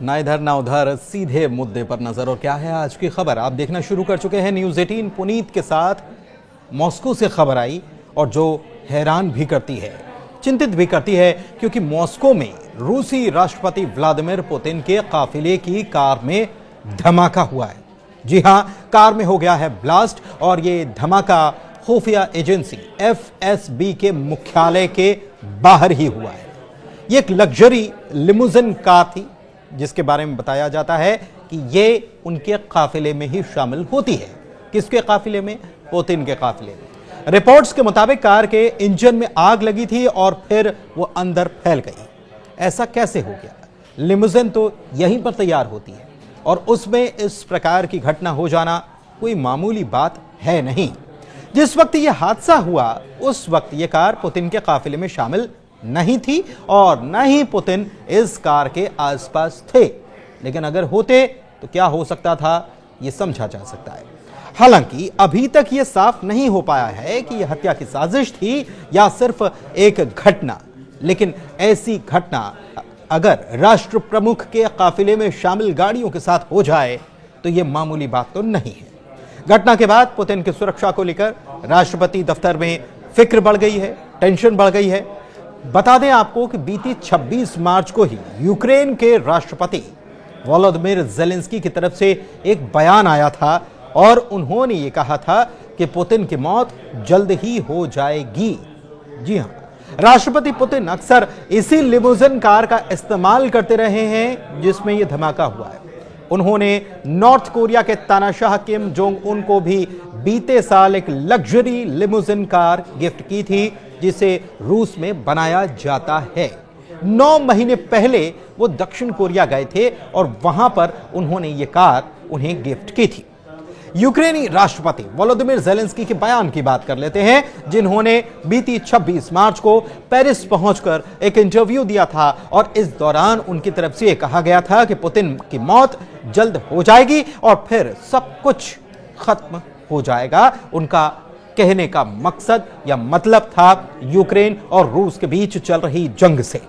ना इधर ना उधर, सीधे मुद्दे पर नजर। और क्या है आज की खबर, आप देखना शुरू कर चुके हैं न्यूज़ 18 पुनीत के साथ। मॉस्को से खबर आई और जो हैरान भी करती है, चिंतित भी करती है, क्योंकि मॉस्को में रूसी राष्ट्रपति व्लादिमीर पुतिन के काफिले की कार में धमाका हुआ है। जी हां, कार में हो गया है ब्लास्ट और ये धमाका खुफिया एजेंसी FSB के मुख्यालय के बाहर ही हुआ है। ये एक लग्जरी लिमुजिन कार थी जिसके बारे में बताया जाता है कि ये उनके काफिले में ही शामिल होती है। किसके काफिले में? पुतिन के काफिले में। रिपोर्ट्स के मुताबिक कार के इंजन में आग लगी थी और फिर वो अंदर फैल गई। ऐसा कैसे हो गया? लिमुजिन तो यहीं पर तैयार होती है और उसमें इस प्रकार की घटना हो जाना कोई मामूली बात है नहीं। जिस वक्त यह हादसा हुआ उस वक्त यह कार पुतिन के काफिले में शामिल नहीं थी और न ही पुतिन इस कार के आसपास थे, लेकिन अगर होते तो क्या हो सकता था यह समझा जा सकता है। हालांकि अभी तक यह साफ नहीं हो पाया है कि यह हत्या की साजिश थी या सिर्फ एक घटना, लेकिन ऐसी घटना अगर राष्ट्र प्रमुख के काफिले में शामिल गाड़ियों के साथ हो जाए तो यह मामूली बात तो नहीं है। घटना के बाद पुतिन की सुरक्षा को लेकर राष्ट्रपति दफ्तर में फिक्र बढ़ गई है, टेंशन बढ़ गई है। बता दें आपको कि बीती 26 मार्च को ही यूक्रेन के राष्ट्रपति वोलोदिमीर ज़ेलेंस्की की तरफ से एक बयान आया था और उन्होंने ये कहा था कि पुतिन की मौत जल्द ही हो जाएगी। जी हां, राष्ट्रपति पुतिन अक्सर इसी लिमुजिन कार का इस्तेमाल करते रहे हैं जिसमें यह धमाका हुआ है। उन्होंने नॉर्थ कोरिया के तानाशाह किम जोंग उन को भी बीते साल एक लग्जरी लिमुजिन कार गिफ्ट की थी जिसे रूस में बनाया जाता है। 9 महीने पहले वो दक्षिण कोरिया गए थे और वहां पर उन्होंने ये कार उन्हें गिफ्ट की थी। यूक्रेनी राष्ट्रपति वोलोदिमीर ज़ेलेंस्की के बयान की बात कर लेते हैं, जिन्होंने बीती 26 मार्च को पेरिस पहुंचकर एक इंटरव्यू दिया था और इस दौरान उनकी तरफ से कहा गया था कि पुतिन की मौत जल्द हो जाएगी और फिर सब कुछ खत्म हो जाएगा। उनका कहने का मकसद या मतलब था यूक्रेन और रूस के बीच चल रही जंग से।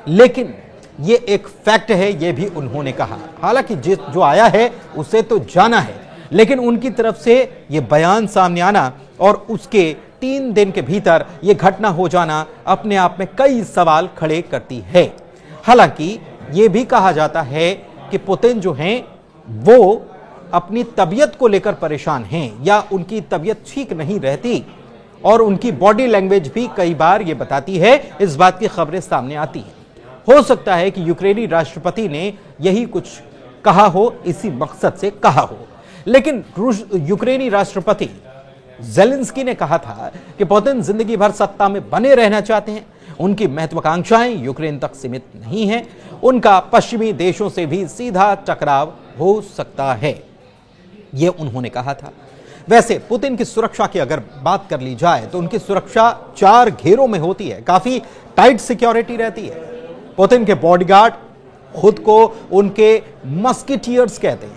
लेकिन ये एक फैक्ट है, ये भी उन्होंने कहा। हालांकि जो आया है उसे तो जाना है, लेकिन उनकी तरफ से यह बयान सामने आना और उसके 3 दिन के भीतर यह घटना हो जाना अपने आप में कई सवाल खड़े करती है। हालांकि यह भी कहा जाता है कि पुतिन जो हैं वो अपनी तबीयत को लेकर परेशान हैं या उनकी तबीयत ठीक नहीं रहती और उनकी बॉडी लैंग्वेज भी कई बार ये बताती है, इस बात की खबरें सामने आती हैं। हो सकता है कि यूक्रेनी राष्ट्रपति ने यही कुछ कहा हो, इसी मकसद से कहा हो। लेकिन यूक्रेनी राष्ट्रपति ज़ेलेंस्की ने कहा था कि पुतिन जिंदगी भर सत्ता में बने रहना चाहते हैं। उनकी महत्वाकांक्षाएं यूक्रेन तक सीमित नहीं हैं। उनका पश्चिमी देशों से भी सीधा टकराव हो सकता है, यह उन्होंने कहा था। वैसे पुतिन की सुरक्षा की अगर बात कर ली जाए तो उनकी सुरक्षा 4 घेरों में होती है, काफी टाइट सिक्योरिटी रहती है। पुतिन के बॉडीगार्ड खुद को उनके मस्किटियर्स कहते हैं।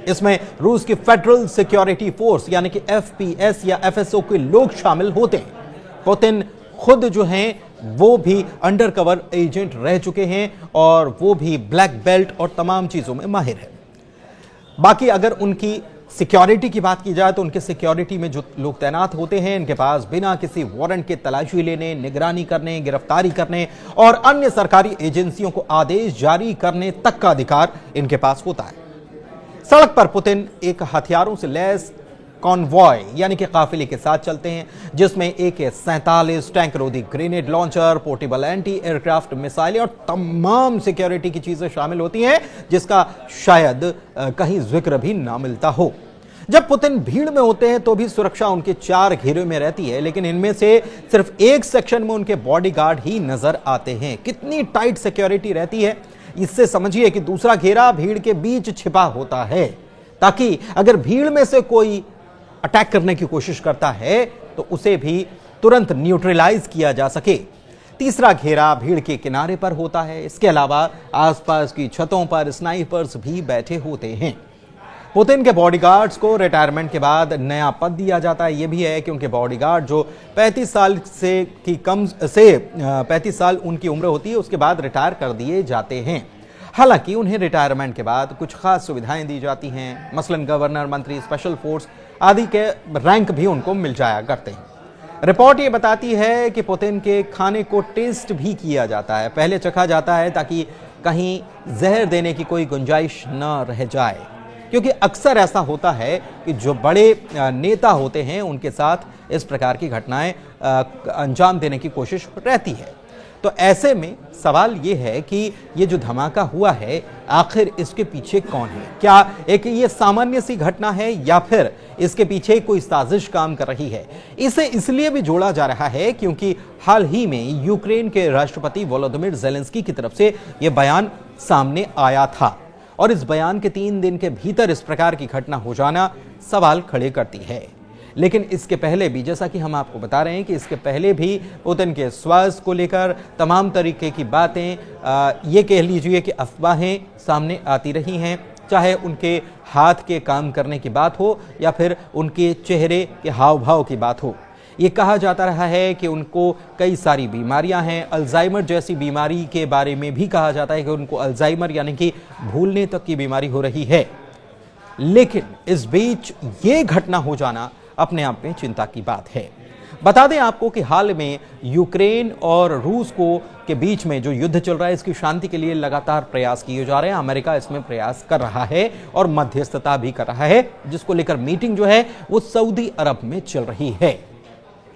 इसमें रूस की फेडरल सिक्योरिटी फोर्स यानी कि FPS या FSO के लोग शामिल होते हैं। पुतिन खुद जो हैं वो भी अंडरकवर एजेंट रह चुके हैं और वो भी ब्लैक बेल्ट और तमाम चीजों में माहिर है। बाकी अगर उनकी सिक्योरिटी की बात की जाए तो उनके सिक्योरिटी में जो लोग तैनात होते हैं, इनके पास बिना किसी वारंट के तलाशी लेने, निगरानी करने, गिरफ्तारी करने और अन्य सरकारी एजेंसियों को आदेश जारी करने तक का अधिकार इनके पास होता है। सड़क पर पुतिन एक हथियारों से लैस कॉन्वॉय यानी कि काफिले के साथ चलते हैं, जिसमें AK-47 टैंक रोधी grenade launcher, portable anti aircraft मिसाइलें और तमाम सिक्योरिटी की चीजें शामिल होती हैं, जिसका शायद कहीं जिक्र भी ना मिलता हो। जब पुतिन भीड़ में होते हैं तो भी सुरक्षा उनके 4 घेरों में रहती है, लेकिन इनमें से सिर्फ एक सेक्शन में उनके बॉडीगार्ड ही नजर आते हैं। कितनी टाइट सिक्योरिटी रहती है, इससे समझिए कि दूसरा घेरा भीड़ के बीच छिपा होता है, ताकि अगर भीड़ में से कोई अटैक करने की कोशिश करता है तो उसे भी तुरंत न्यूट्रलाइज किया जा सके। तीसरा घेरा भीड़ के किनारे पर होता है। इसके अलावा आसपास की छतों पर स्नाइपर्स भी बैठे होते हैं। पुतिन के बॉडीगार्ड्स को रिटायरमेंट के बाद नया पद दिया जाता है। यह भी है कि उनके बॉडीगार्ड जो 35 साल से 35 साल उनकी उम्र होती है उसके बाद रिटायर कर दिए जाते हैं। हालांकि उन्हें रिटायरमेंट के बाद कुछ खास सुविधाएं दी जाती हैं, मसलन गवर्नर, मंत्री, स्पेशल फोर्स आदि के रैंक भी उनको मिल जाया करते हैं। रिपोर्ट ये बताती है कि पुतिन के खाने को टेस्ट भी किया जाता है, पहले चखा जाता है ताकि कहीं जहर देने की कोई गुंजाइश न रह जाए, क्योंकि अक्सर ऐसा होता है कि जो बड़े नेता होते हैं उनके साथ इस प्रकार की घटनाएं अंजाम देने की कोशिश रहती है। तो ऐसे में सवाल ये है कि ये जो धमाका हुआ है आखिर इसके पीछे कौन है? क्या एक ये सामान्य सी घटना है या फिर इसके पीछे कोई साजिश काम कर रही है? इसे इसलिए भी जोड़ा जा रहा है क्योंकि हाल ही में यूक्रेन के राष्ट्रपति वोलोदिमीर ज़ेलेंस्की की तरफ से यह बयान सामने आया था और इस बयान के 3 दिन के भीतर इस प्रकार की घटना हो जाना सवाल खड़े करती है। लेकिन इसके पहले भी, जैसा कि हम आपको बता रहे हैं कि इसके पहले भी पुतिन के स्वास्थ्य को लेकर तमाम तरीके की बातें, ये कह लीजिए कि अफवाहें सामने आती रही हैं, चाहे उनके हाथ के काम करने की बात हो या फिर उनके चेहरे के हाव भाव की बात हो। ये कहा जाता रहा है कि उनको कई सारी बीमारियां हैं, अल्जाइमर जैसी बीमारी के बारे में भी कहा जाता है कि उनको अल्जाइमर यानी कि भूलने तक की बीमारी हो रही है। लेकिन इस बीच ये घटना हो जाना अपने आप में चिंता की बात है। बता दें आपको कि हाल में यूक्रेन और रूस के बीच में जो युद्ध चल रहा है इसकी शांति के लिए लगातार प्रयास किए जा रहे हैं। अमेरिका इसमें प्रयास कर रहा है और मध्यस्थता भी कर रहा है, जिसको लेकर मीटिंग जो है वो सऊदी अरब में चल रही है।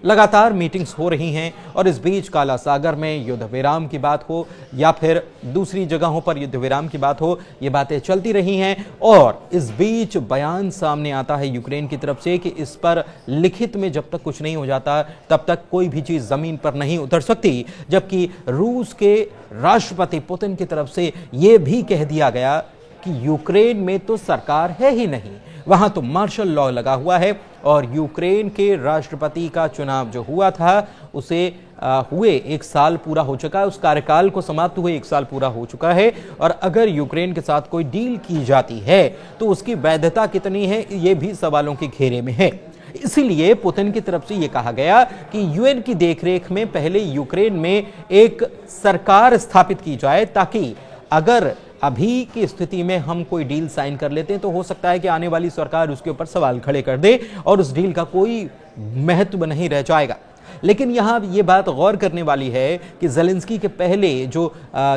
लगातार मीटिंग्स हो रही हैं और इस बीच काला सागर में युद्ध विराम की बात हो या फिर दूसरी जगहों पर युद्ध विराम की बात हो, ये बातें चलती रही हैं। और इस बीच बयान सामने आता है यूक्रेन की तरफ से कि इस पर लिखित में जब तक कुछ नहीं हो जाता तब तक कोई भी चीज जमीन पर नहीं उतर सकती, जबकि रूस के राष्ट्रपति पुतिन की तरफ से यह भी कह दिया गया कि यूक्रेन में तो सरकार है ही नहीं, वहां तो मार्शल लॉ लगा हुआ है और यूक्रेन के राष्ट्रपति का चुनाव जो हुआ था उसे हुए 1 साल पूरा हो चुका है, उस कार्यकाल को समाप्त हुए 1 साल पूरा हो चुका है। और अगर यूक्रेन के साथ कोई डील की जाती है तो उसकी वैधता कितनी है, ये भी सवालों के घेरे में है। इसीलिए पुतिन की तरफ से यह कहा गया कि यूएन की देखरेख में पहले यूक्रेन में एक सरकार स्थापित की जाए, ताकि अगर अभी की स्थिति में हम कोई डील साइन कर लेते हैं तो हो सकता है कि आने वाली सरकार उसके ऊपर सवाल खड़े कर दे और उस डील का कोई महत्व नहीं रह जाएगा। लेकिन यहाँ ये बात गौर करने वाली है कि ज़ेलेंस्की के पहले जो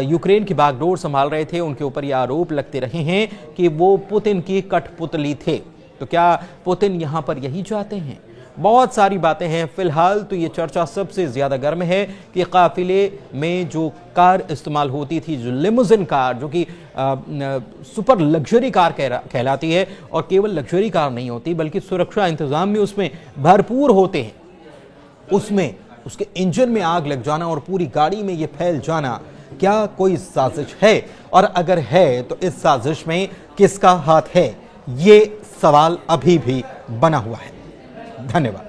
यूक्रेन की बागडोर संभाल रहे थे उनके ऊपर ये आरोप लगते रहे हैं कि वो पुतिन की कठपुतली थे। तो क्या पुतिन यहाँ पर यही चाहते हैं? बहुत सारी बातें हैं। फिलहाल तो ये चर्चा सबसे ज्यादा गर्म है कि काफिले में जो कार इस्तेमाल होती थी, जो लिमोजिन कार, जो कि सुपर लग्जरी कार कहलाती है और केवल लग्जरी कार नहीं होती बल्कि सुरक्षा इंतजाम भी उसमें भरपूर होते हैं, उसमें उसके इंजन में आग लग जाना और पूरी गाड़ी में ये फैल जाना, क्या कोई साजिश है? और अगर है तो इस साजिश में किसका हाथ है? ये सवाल अभी भी बना हुआ है। धन्यवाद।